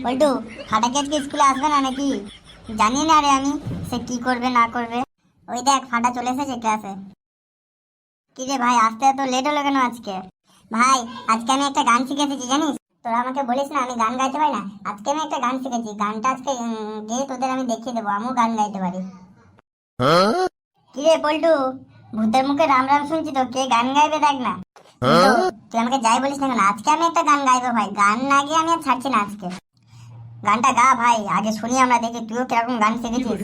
বল্টু, ফাটাকে আজকে স্কুলে আসবে না নাকি? জানি না রে আমি, সে কি করবে না করবে। ওই দেখ ফাটা চলে এসেছে ক্লাসে। কি রে ভাই, আসতে এত লেট হলো কেন আজকে? ভাই আজকে আমি একটা গান শিখে এসেছি জানিস। তোরা আমাকে বলিস না আমি গান গাইতে পারি না, আজকে আমি একটা গান শিখেছি। গানটা আজকে গিয়ে তোদের আমি দেখিয়ে দেবো আমিও গান গাইতে পারি। কি রে পল্টু, ভূতের মুখে রাম রাম শুনছি তো, কে গান গাইবে দেখ না। কিন্তু তুই আমাকে যাই বলিস না কেন, আজকে আমি একটা গান গাইবো ভাই। গান না গিয়ে আমি আর ছাড়ছি না আজকে। গানটা গা ভাই, আগে শুনি আমরা, দেখি তুইও কিরকম গান শিখেছিস।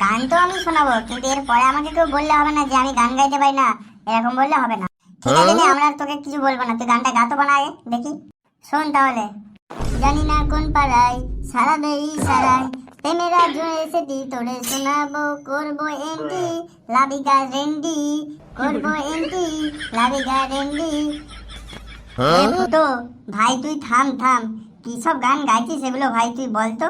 গান তো আমি শোনাবো, কিন্তু এরপরে আমাকে কেউ বললে হবে না যে আমি গান গাইতে পারি না, এরকম বললে হবে না। ঠিক আছে নে, আমরা আর তোকে কিছু বলবো না, তুই গানটা গাতো বানা আগে দেখি। শোন তাহলে। জানি না কোন পাড়ায় সারা দেই সারাই, প্রেমেরা জুড়ে এসেছি তোরে শোনাবো, করবো এন্টি লাভিগা রেন্ডি, করবো এন্টি লাভিগা রেন্ডি। ফুটো ভাই তুই থাম থাম, কি সব গান গাইছিস সেগুলো ভাই তুই বলতো।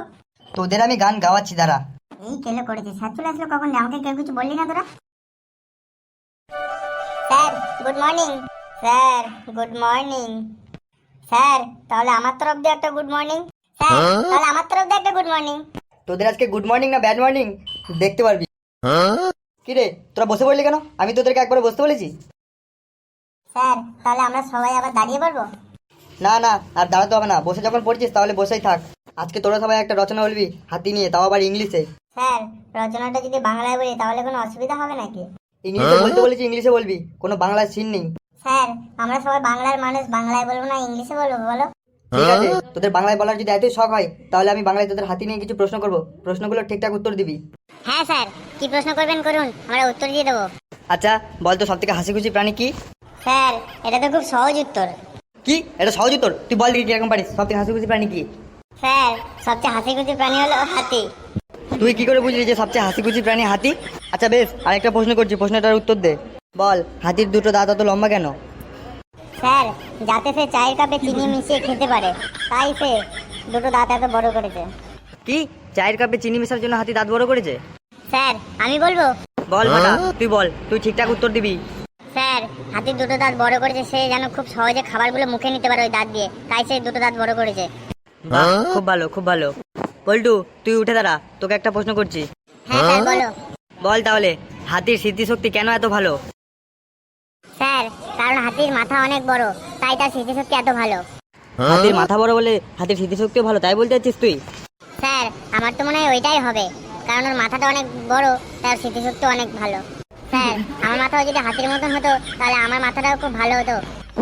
তোদের আমি গান গাওয়াচ্ছি দাঁড়া। এই কেলো করেছিস, স্যার চলে আসলো কখন, আমাকে কেউ কিছু বললি না তোরা? Sir good morning. Sir good morning. Sir তাহলে আমার তরফ দিয়ে একটা গুড মর্নিং। স্যার তাহলে আমার তরফ দিয়ে একটা গুড মর্নিং। তোদের আজকে গুড মর্নিং না ব্যাড মর্নিং দেখতে পারবি। কি রে তোরা বসে পড়লি কেন? আমি তোদেরকে একবার বসতে বলেছি? স্যার তাহলে আমরা সবাই আবার দাঁড়িয়ে পড়বো? না না, আর দাঁড়াতে হবে না, বসে যখন পড়ছিস তাহলে বসেই থাক। আজকে তোরা সবাই একটা রচনা বলবি হাতি নিয়ে, তাও আবার ইংলিশে। স্যার রচনাটা যদি বাংলায় বলি তাহলে কোনো অসুবিধা হবে নাকি? ইংলিশে বলতে বলেছি, ইংলিশে বলবি, কোনো বাংলার সিন নেই। স্যার আমরা সবাই বাংলার মানুষ, বাংলায় বলবো না ইংলিশে বলবো বলো? ঠিক আছে, তোদের বাংলায় বলার যদি এতই শখ হয় তাহলে আমি বাংলায় তোদের হাতি নিয়ে কিছু প্রশ্ন করবো, প্রশ্নগুলো ঠিকঠাক উত্তর দিবি। হ্যাঁ স্যার, কি প্রশ্ন করবেন করুন, আমরা উত্তর দিয়ে দেবো। আচ্ছা বল তো, সব থেকে হাসি খুশি প্রাণী কি? স্যার এটা তো খুব সহজ উত্তর। কি এটা সহজ উত্তর? তুই বল দেখি কিরকম পারিস। সব থেকে হাসি খুশি প্রাণী কি? স্যার সবচেয়ে হাসি খুশি প্রাণী হলো হাতি। তুই কি করে বুঝলি যে সবচেয়ে হাসি খুশি প্রাণী হাতি? আচ্ছা বেশ, আরেকটা প্রশ্ন করছি, প্রশ্নটার উত্তর দে। বল হাতির দুটো দাঁত অত লম্বা কেন? স্যার যাতে সে চায়ের কাপে চিনি মিশিয়ে খেতে পারে, তাই সে দুটো দাঁত এত বড় করেছে। কি চায়ের কাপে চিনি মেশার জন্য হাতি দাঁত বড় করেছে? স্যার আমি বলবো? বল ফাটা, তুই বল, তুই ঠিকঠাক উত্তর দিবি। স্যার হাতির দুটো দাঁত বড় করেছে সে যেন খুব সহজে খাবারগুলো মুখে নিতে পারে ওই দাঁত দিয়ে, তাই সে দুটো দাঁত বড় করেছে। বাহ, খুব ভালো খুব ভালো। পল্টু তুই উঠে দাঁড়া, তোকে একটা প্রশ্ন করছি। হ্যাঁ স্যার বলো। বল তাহলে হাতির স্মৃতিশক্তি কেন এত ভালো? স্যার কারণ হাতির মাথা অনেক বড়, তাই তার স্মৃতিশক্তি এত ভালো। হাতির মাথা বড় বলে হাতির স্মৃতিশক্তিও ভালো, তাই বলতে চাচ্ছিস তুই? স্যার আমার তো মনে হয় ওইটাই হবে, কারণ ওর মাথাটা অনেক বড়, তার স্মৃতিশক্তি অনেক ভালো। স্যার আমার মাথাও যদি হাতির মতন হতো তাহলে আমার মাথাটাও খুব ভালো হতো।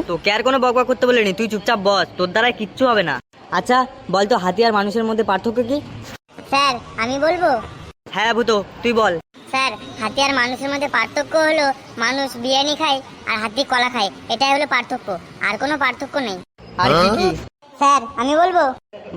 তোকে আর কোনো বকবক করতে বলিনি, তুই চুপচাপ বস, তোর দ্বারা কিচ্ছু হবে না। আচ্ছা বল তো হাতি আর মানুষের মধ্যে পার্থক্য কি? স্যার আমি বলবো? হ্যাঁ ভূতো তুই বল। স্যার হাতি আর মানুষের মধ্যে পার্থক্য হলো মানুষ বিরিয়ানি খায় আর হাতি কলা খায়, এটাই হলো পার্থক্য, আর কোনো পার্থক্য নেই। আর কি কি? স্যার আমি বলবো?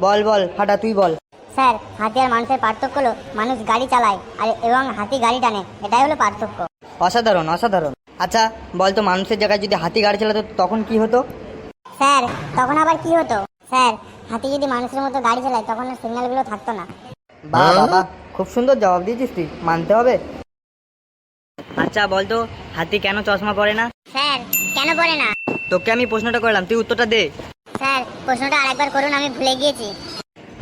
বল বল ফাটা তুই বল। স্যার হাতি আর মানুষের পার্থক্য হলো মানুষ গাড়ি চালায় আর এবং হাতি গাড়ি টানে, এটাই হলো পার্থক্য। অসাধারণ অসাধারণ। আচ্ছা বল তো মানুষের জায়গায় যদি হাতি গাড়ি চালাতো তখন কি হতো? স্যার তখন আবার কি হতো? স্যার হাতি যদি মানুষের মতো গাড়ি চালায় তখন সিগন্যালগুলো থাকতো না। বাহ বাবা, খুব সুন্দর জবাব দিয়েছিস তুই, মানতে হবে। আচ্ছা বল তো হাতি কেন চশমা পরে না? স্যার কেন পরে না? তোকে আমি প্রশ্নটা করলাম, তুই উত্তরটা দে। স্যার প্রশ্নটা আরেকবার করুন, আমি ভুলে গিয়েছি।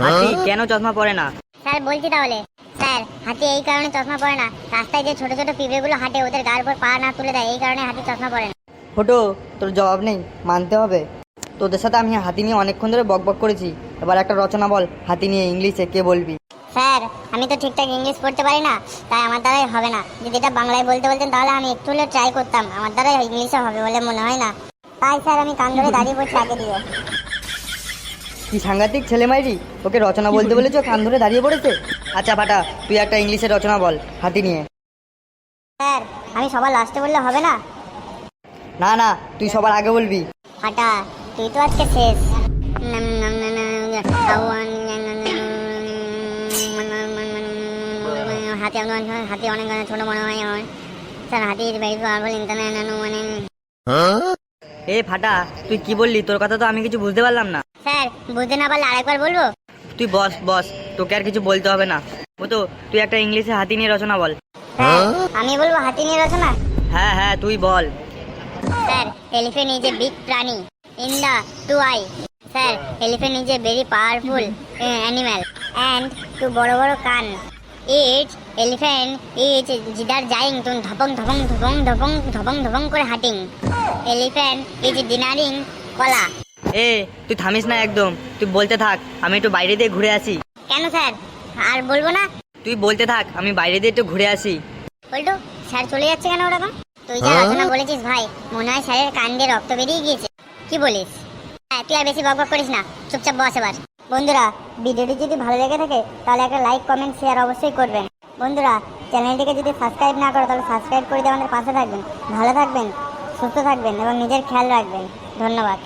হাতি কেন চশমা পরে না? স্যার বলছি তাহলে। স্যার হাতি এই কারণে চশমা পরে না, রাস্তায় যে ছোট ছোট পিঁপড়েগুলো হাঁটে ওদের গায়ের উপর পা না তুলে দেয়, এই কারণে হাতি চশমা পরে না। ফটো তোর জবাব নেই, মানতে হবে। তোদের সাথে আমি হাতি নিয়ে অনেকক্ষণ ধরে বকবক করেছি, এবার একটা রচনা বল হাতি নিয়ে, ইংলিশে কে বলবি? স্যার আমি তো ঠিকঠাক ইংলিশ পড়তে পারি না, তাই আমার দ্বারাই হবে না। যদি এটা বাংলায় বলতে বলতেন তাহলে আমি একটু হলে ট্রাই করতাম, আমার দ্বারাই ইংলিশে হবে বলে মনে হয় না, তাই স্যার আমি কান ধরে দাঁড়িয়ে পড়ছি আগে দিয়ে। কি সাংঘাতিক ছেলে মাইরি, ওকে রচনা বলতে বলেছ কান ধরে দাঁড়িয়ে পড়েছে। আচ্ছা ফাটা তুই একটা ইংলিশের রচনা বল হাতি নিয়ে। স্যার আমি সবার লাস্টে বললে হবে না? না না, তুই সবার আগে বলবি। ফাটা তুই তো আজকে শেষ। হাতি হাতি অনেক ছোট মনে হয় আমার। স্যার হাতির ভেরি পাওয়ারফুল ইন্টারনেট মানে। এ ফাটা তুই কি বললি? তোর কথা তো আমি কিছু বুঝতে পারলাম না। স্যার বুঝতে না পারলে আরেকবার বলবো? তুই বস বস, তোকে আর কিছু বলতে হবে না। ও তো তুই একটা ইংলিশে হাতি নিয়ে রচনা বল। স্যার আমি বলবো হাতি নিয়ে রচনা? হ্যাঁ হ্যাঁ তুই বল। Sir elephant is a big প্রাণী in the two eye. Sir elephant is a very powerful animal and two বড় বড় কান ইট এলিফ্যান্ট ইজ জিদার জাইং তুন ধপং ধপং ধপং ধপং ধপং ধপং করে হাঁটিং এলিফ্যান্ট ইজ ডিনারিং কলা। এ তুই থামিস না একদম, তুই বলতে থাক, আমি একটু বাইরে দিয়ে ঘুরে আসি। কেন স্যার আর বলবো না? তুই বলতে থাক, আমি বাইরে দিয়ে একটু ঘুরে আসি। বলটু স্যার চলে যাচ্ছে কেন ওরকম? তুই যা রচনা বলেছিস ভাই, মনে হয় স্যারের কান দিয়ে রক্ত বেরিয়ে গিয়েছে। কি বলিস? হ্যাঁ, তুই আর বেশি বকবক করিস না, চুপচাপ বস এবার। বন্ধুরা, ভিডিওটি যদি ভালো লেগে থাকে তাহলে একটা লাইক কমেন্ট শেয়ার অবশ্যই করবেন। বন্ধুরা, চ্যানেলটিকে যদি সাবস্ক্রাইব না করো তাহলে সাবস্ক্রাইব করে দিয়ে আমাদের পাশে থাকবেন। ভালো থাকবেন, সুস্থ থাকবেন এবং নিজের খেয়াল রাখবেন। ধন্যবাদ।